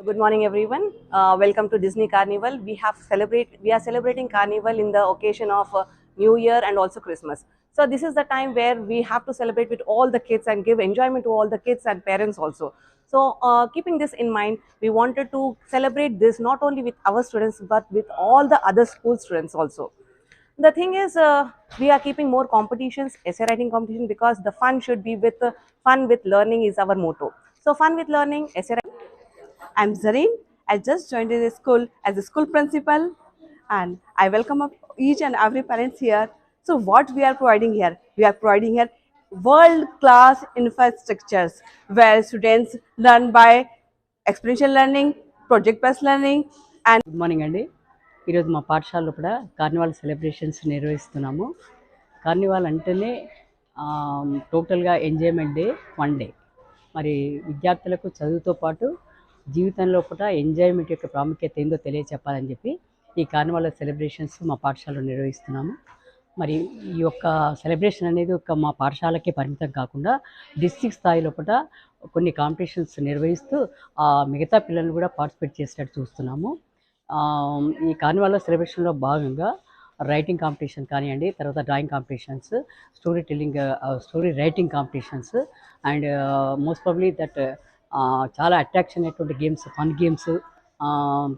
Good morning, everyone. Welcome to Disney Carnival. We are celebrating Carnival in the occasion of New Year and also Christmas. So this is the time where we have to celebrate with all the kids and give enjoyment to all the kids and parents also. So keeping this in mind, we wanted to celebrate this not only with our students but with all the other school students also. The thing is, we are keeping more competitions, essay writing competition, because the fun should be with fun with learning is our motto. So fun with learning, essay. I'm Zareen. I just joined in the school as a school principal, and I welcome up each and every parents here. So what we are providing here? We are providing here world-class infrastructures where students learn by experiential learning, project-based learning, and good morning అండి. ఈరోజు మా పాఠశాలలో కూడా carnival celebrations నిర్వహిస్తున్నాము. Carnival అంటేనే టోటల్గా enjoyment day, one day. మరి విద్యార్థులకు చదువుతో పాటు జీవితంలో కూడా ఎంజాయ్మెంట్ యొక్క ప్రాముఖ్యత ఏందో తెలియచెప్పాలని చెప్పి ఈ కార్నివాల్ సెలబ్రేషన్స్ మా పాఠశాలలో నిర్వహిస్తున్నాము. మరి ఈ యొక్క సెలబ్రేషన్ అనేది మా పాఠశాలకే పరిమితం కాకుండా డిస్ట్రిక్ట్ స్థాయిలో కూడా కొన్ని కాంపిటీషన్స్ నిర్వహిస్తూ మిగతా పిల్లలను కూడా పార్టిసిపేట్ చేసేటట్టు చూస్తున్నాము. ఈ కార్నివాల్ సెలబ్రేషన్లో భాగంగా రైటింగ్ కాంపిటీషన్ కానివ్వండి, తర్వాత drawing competitions, story writing competitions, and most probably that చాలా అట్రాక్షన్ అయినటువంటి గేమ్స్, ఫన్ గేమ్స్,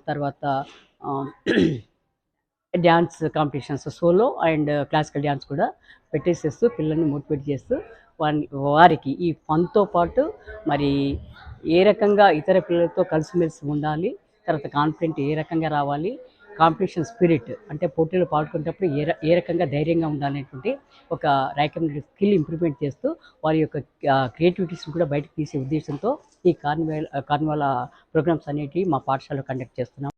తర్వాత dance competitions, solo and classical dance కూడా పెట్టేసేస్తూ పిల్లల్ని మోటివేట్ చేస్తూ వారికి ఈ ఫన్తో పాటు మరి ఏ రకంగా ఇతర పిల్లలతో కలిసిమెలిసి ఉండాలి, తర్వాత కాన్ఫిడెంట్ ఏ రకంగా రావాలి, కాంపిటీషన్ స్పిరిట్ అంటే పోటీలో పాల్గొనేటప్పుడు ఏ రకంగా ధైర్యంగా ఉండాలనేటువంటి ఒక రకం స్కిల్ ఇంప్రూవ్మెంట్ చేస్తూ వారి యొక్క క్రియేటివిటీస్ని కూడా బయటకు తీసే ఉద్దేశంతో ఈ కార్నివాల్ ప్రోగ్రామ్స్ అనేటివి మా పాఠశాలలో కండక్ట్ చేస్తున్నాం.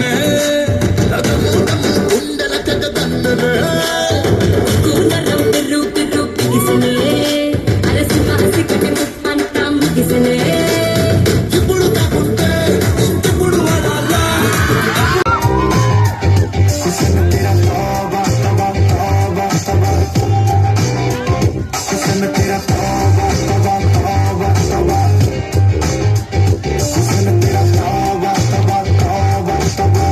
కిసనే ఉండల తెగ దండలే కూనరం పిర్రు పిర్రు కిసనే అరసి మాసి కటి ముప్పంతం కిసనే ఇప్పుడు కాకుంటే ఇప్పుడు వడాలా కిసన తెరా తోబా తోబా తోబా తోబా కిసన తెరా తోబా తోబా తోబా తోబా కిసన తెరా తోబా తోబా తోబా తోబా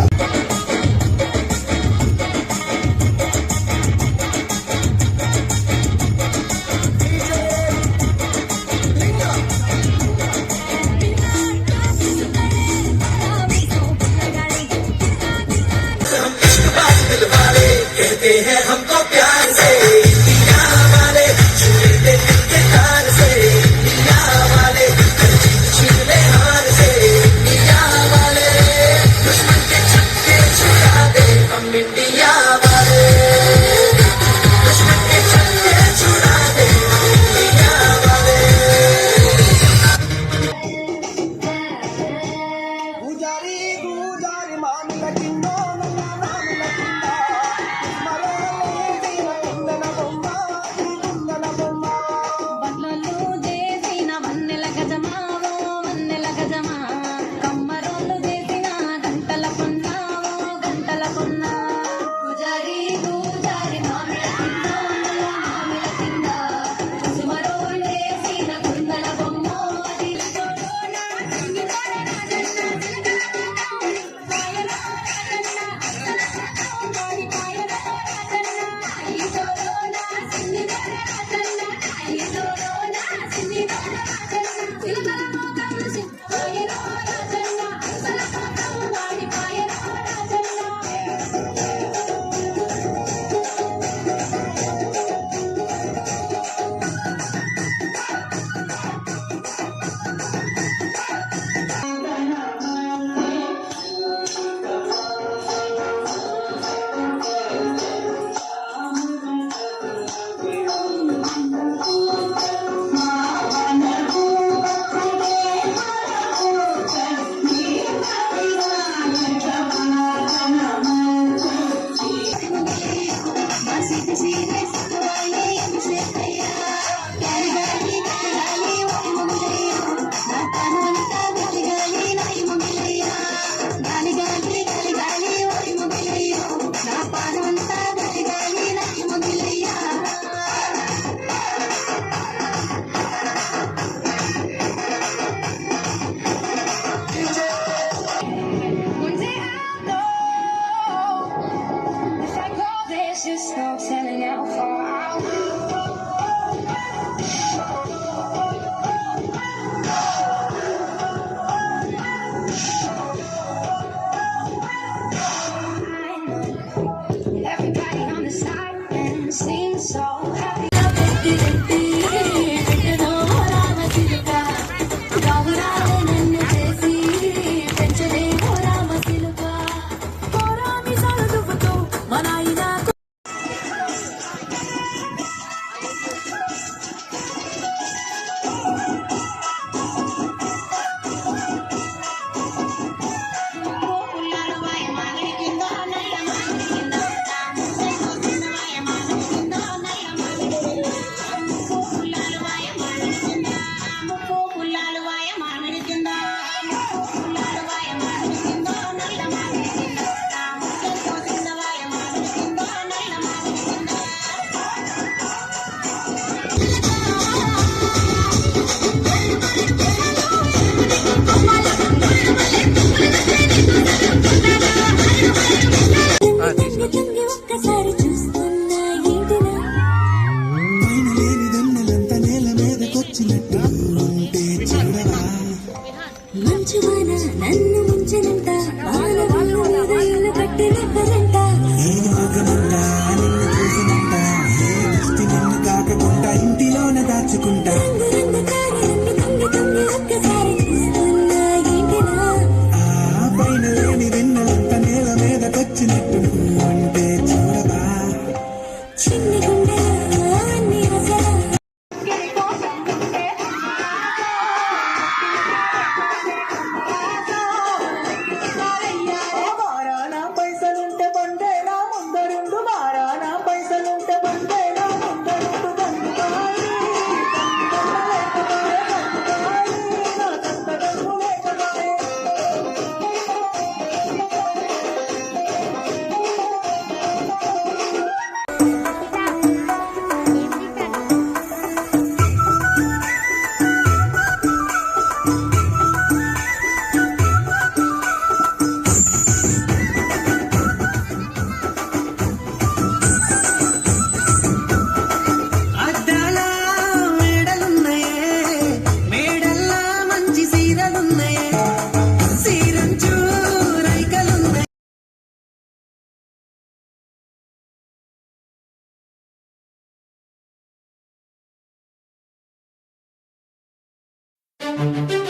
Thank you.